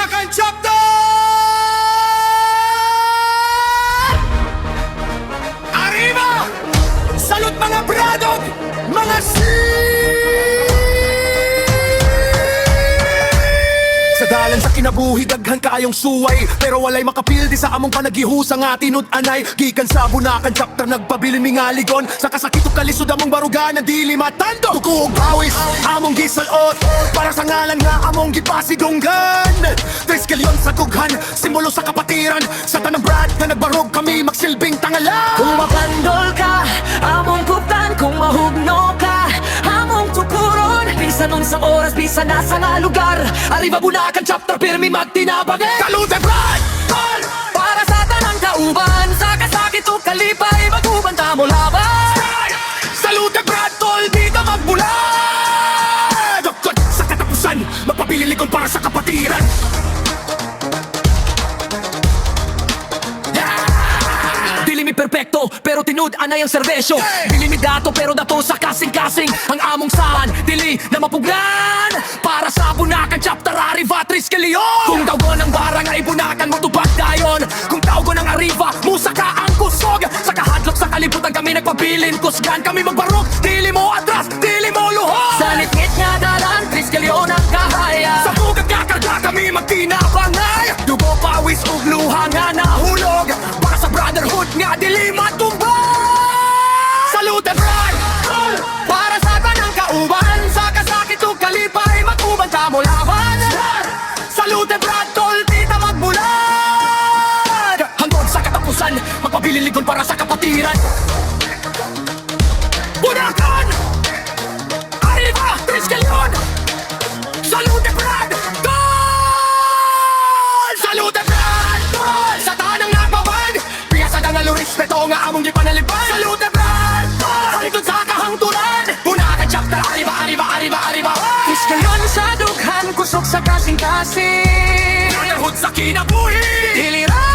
Bunakan Chapter! Arriba! Salud mga bradog! Mga Sa dalan sa kinabuhi, daghan kaayong suway, pero walay makapildi sa among panagihusang nga tinud-anay. Gikan sa Bunakan Chapter, nagpabilin mi nga ligon. Sa kasakito kalisod among barugan, ang dili matando. Tukuog pawis, among gisalot, para sa ngalan nga among gipasidunggan. 3 kilyon sa dughan, simbolo sa kapatiran. Sa tanang brad na nagbarog kami, magsilbing tangalan. Kung makandol ka, among kuptan. Kung mahugno ka, among tukuron. Bisa nun sa oras, bisa na sa nga lugar. Arriba Bunakan Chapter, pirmi magtinabagay. Salute brad! Tol! Para sa tanang kauban, sa kasakit o kalipay, maguban ta mo laban. Salute brad! Tol! Di ka magbulag! Dagkot sa katapusan, magpabililikon para sa kapatiran. Dili mi perfecto, pero tinud-anay ang serbesyo. Dili mi dato, pero dato sa kasing-kasing. Ang among saan, dili na mapuglan. Para sa Bunakan Chapter, Arriba 3 kilyon. Kung tawgon ang barang ay Bunakan mo tubag dayon. Kung tawgon ang Arriba, musa ka ang kusog. Sa kahadlok sa kalibutan kami nagpabilin. Kusgan kami magbarok, dili mo atras, dili mo luhod. Sa litngit nga dalan, 3 kilyon ang kahaya. Sa bugat nga karga kami magtinabangay. Dugo, pawis, ug luha nga nahulog. Para sa brotherhood nga dili matumbang. Salute brad! Tol! Para sa tanang kauban, sa kasakit o kalipay, maguban ta mo laban. Salute brad! Tol! Di ta magbulag! Hanggang sa katapusan, magpabililigon para sa kapatiran. Bunakan! Arriba! 3 kilyon! Salute brad! Tol! Salute brad! Tol! Sa tanang nagbaban, piyasa na nga respeto nga among gipanaliban. Salute brad! Tol! Halitod sa kahangturan, Bunakan Chapter, arriba, arriba, arriba, arriba! Iskayon sa dughan, kusog sa kasing-kasing. Brotherhood sa kinabuhi! Diliran